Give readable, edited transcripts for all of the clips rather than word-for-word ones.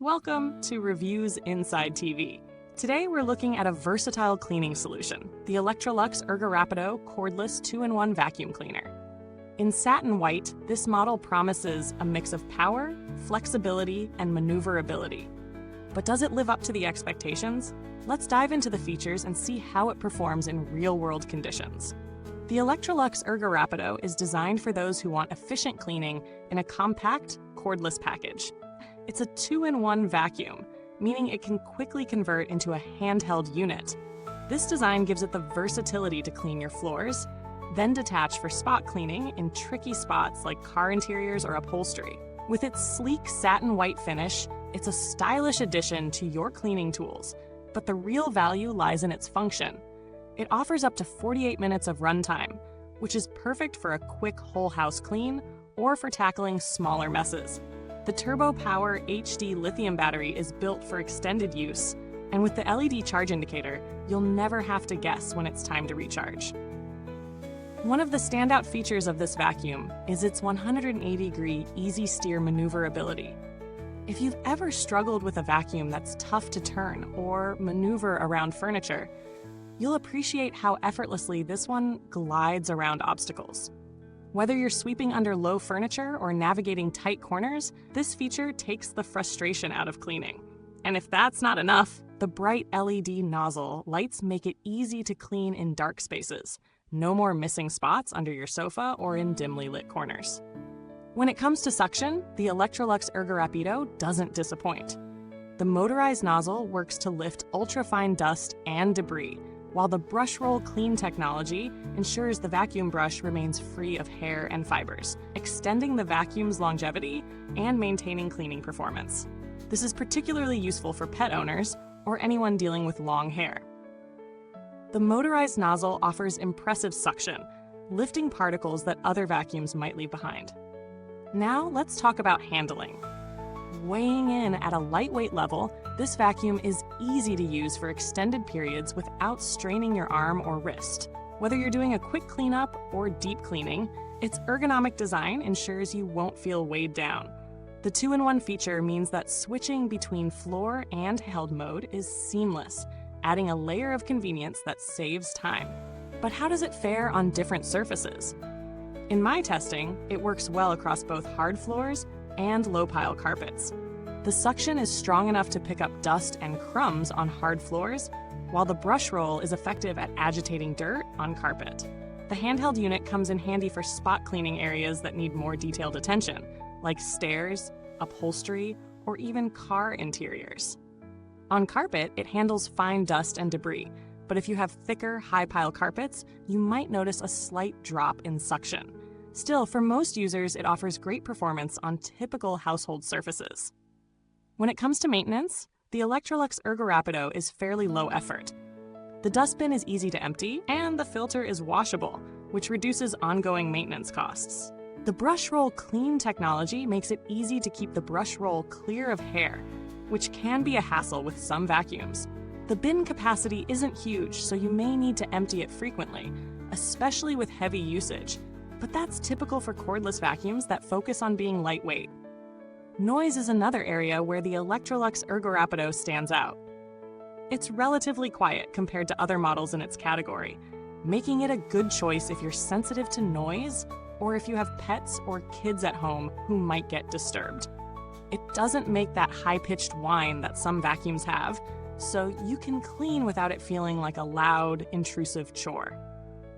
Welcome to Reviewsinsidetv. Today we're looking at a versatile cleaning solution, the Electrolux Ergorapido Cordless 2-in-1 Vacuum Cleaner. In satin white, this model promises a mix of power, flexibility, and maneuverability. But does it live up to the expectations? Let's dive into the features and see how it performs in real-world conditions. The Electrolux Ergorapido is designed for those who want efficient cleaning in a compact, cordless package. It's a 2-in-1 vacuum, meaning it can quickly convert into a handheld unit. This design gives it the versatility to clean your floors, then detach for spot cleaning in tricky spots like car interiors or upholstery. With its sleek satin white finish, it's a stylish addition to your cleaning tools, but the real value lies in its function. It offers up to 48 minutes of runtime, which is perfect for a quick whole house clean or for tackling smaller messes. The Turbo Power HD lithium battery is built for extended use, and with the LED charge indicator, you'll never have to guess when it's time to recharge. One of the standout features of this vacuum is its 180-degree EasySteer maneuverability. If you've ever struggled with a vacuum that's tough to turn or maneuver around furniture, you'll appreciate how effortlessly this one glides around obstacles. Whether you're sweeping under low furniture or navigating tight corners, this feature takes the frustration out of cleaning. And if that's not enough, the bright LED nozzle lights make it easy to clean in dark spaces. No more missing spots under your sofa or in dimly lit corners. When it comes to suction, the Electrolux Ergorapido doesn't disappoint. The motorized nozzle works to lift ultrafine dust and debris, while the brush roll clean technology ensures the vacuum brush remains free of hair and fibers, extending the vacuum's longevity and maintaining cleaning performance. This is particularly useful for pet owners or anyone dealing with long hair. The motorized nozzle offers impressive suction, lifting particles that other vacuums might leave behind. Now let's talk about handling. Weighing in at a lightweight level, this vacuum is easy to use for extended periods without straining your arm or wrist. Whether you're doing a quick cleanup or deep cleaning, its ergonomic design ensures you won't feel weighed down. The 2-in-1 feature means that switching between floor and handheld mode is seamless, adding a layer of convenience that saves time. But how does it fare on different surfaces? In my testing, it works well across both hard floors and low-pile carpets. The suction is strong enough to pick up dust and crumbs on hard floors, while the brush roll is effective at agitating dirt on carpet. The handheld unit comes in handy for spot cleaning areas that need more detailed attention, like stairs, upholstery, or even car interiors. On carpet, it handles fine dust and debris, but if you have thicker, high-pile carpets, you might notice a slight drop in suction. Still, for most users, it offers great performance on typical household surfaces. When it comes to maintenance, the Electrolux Ergorapido is fairly low effort. The dustbin is easy to empty, and the filter is washable, which reduces ongoing maintenance costs. The brush roll clean technology makes it easy to keep the brush roll clear of hair, which can be a hassle with some vacuums. The bin capacity isn't huge, so you may need to empty it frequently, especially with heavy usage. But that's typical for cordless vacuums that focus on being lightweight. Noise is another area where the Electrolux Ergorapido stands out. It's relatively quiet compared to other models in its category, making it a good choice if you're sensitive to noise or if you have pets or kids at home who might get disturbed. It doesn't make that high-pitched whine that some vacuums have, so you can clean without it feeling like a loud, intrusive chore.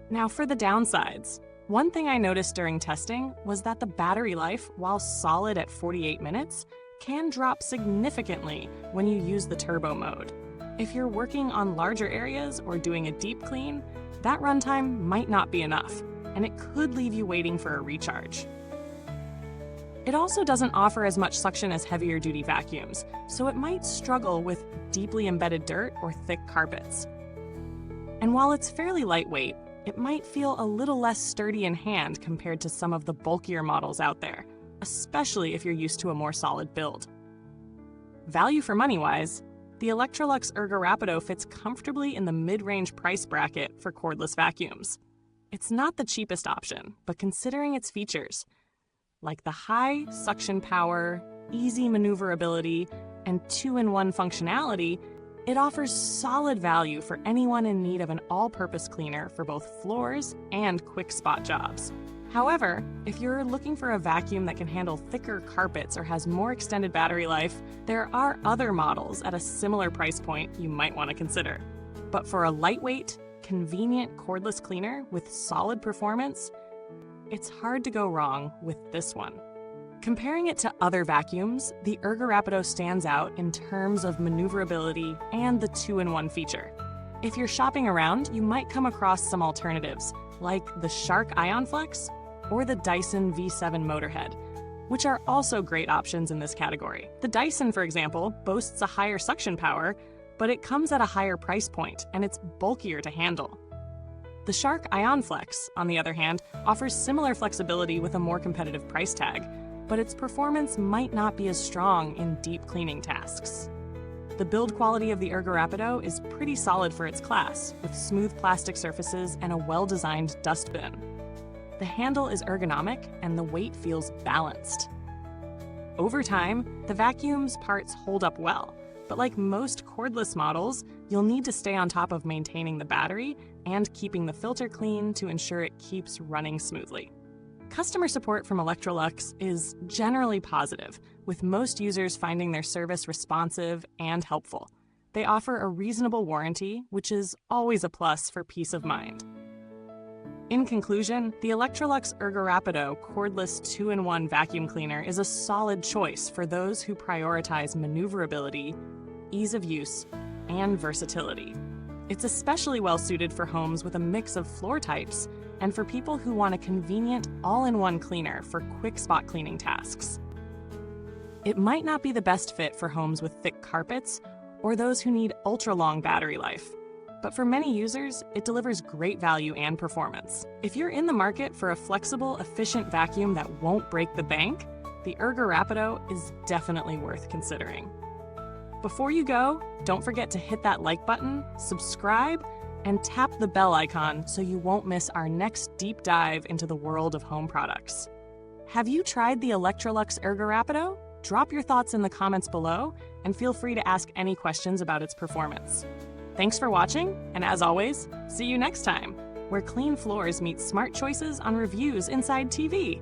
Now for the downsides. One thing I noticed during testing was that the battery life, while solid at 48 minutes, can drop significantly when you use the turbo mode. If you're working on larger areas or doing a deep clean, that runtime might not be enough, and it could leave you waiting for a recharge. It also doesn't offer as much suction as heavier duty vacuums, so it might struggle with deeply embedded dirt or thick carpets. And while it's fairly lightweight, it might feel a little less sturdy in hand compared to some of the bulkier models out there, especially if you're used to a more solid build. Value for money-wise, the Electrolux Ergorapido fits comfortably in the mid-range price bracket for cordless vacuums. It's not the cheapest option, but considering its features, like the high suction power, easy maneuverability, and 2-in-1 functionality, it offers solid value for anyone in need of an all-purpose cleaner for both floors and quick spot jobs. However, if you're looking for a vacuum that can handle thicker carpets or has more extended battery life, there are other models at a similar price point you might want to consider. But for a lightweight, convenient cordless cleaner with solid performance, it's hard to go wrong with this one. Comparing it to other vacuums, the Ergorapido stands out in terms of maneuverability and the 2-in-1 feature. If you're shopping around, you might come across some alternatives, like the Shark IonFlex or the Dyson V7 Motorhead, which are also great options in this category. The Dyson, for example, boasts a higher suction power, but it comes at a higher price point and it's bulkier to handle. The Shark IonFlex, on the other hand, offers similar flexibility with a more competitive price tag, but its performance might not be as strong in deep cleaning tasks. The build quality of the Ergorapido is pretty solid for its class, with smooth plastic surfaces and a well-designed dust bin. The handle is ergonomic and the weight feels balanced. Over time, the vacuum's parts hold up well, but like most cordless models, you'll need to stay on top of maintaining the battery and keeping the filter clean to ensure it keeps running smoothly. Customer support from Electrolux is generally positive, with most users finding their service responsive and helpful. They offer a reasonable warranty, which is always a plus for peace of mind. In conclusion, the Electrolux Ergorapido Cordless 2-in-1 vacuum cleaner is a solid choice for those who prioritize maneuverability, ease of use, and versatility. It's especially well suited for homes with a mix of floor types and for people who want a convenient all-in-one cleaner for quick spot cleaning tasks. It might not be the best fit for homes with thick carpets or those who need ultra-long battery life, but for many users, it delivers great value and performance. If you're in the market for a flexible, efficient vacuum that won't break the bank, the Ergorapido is definitely worth considering. Before you go, don't forget to hit that like button, subscribe, and tap the bell icon so you won't miss our next deep dive into the world of home products. Have you tried the Electrolux Ergorapido? Drop your thoughts in the comments below and feel free to ask any questions about its performance. Thanks for watching, and as always, see you next time, where clean floors meet smart choices on Reviews Inside TV.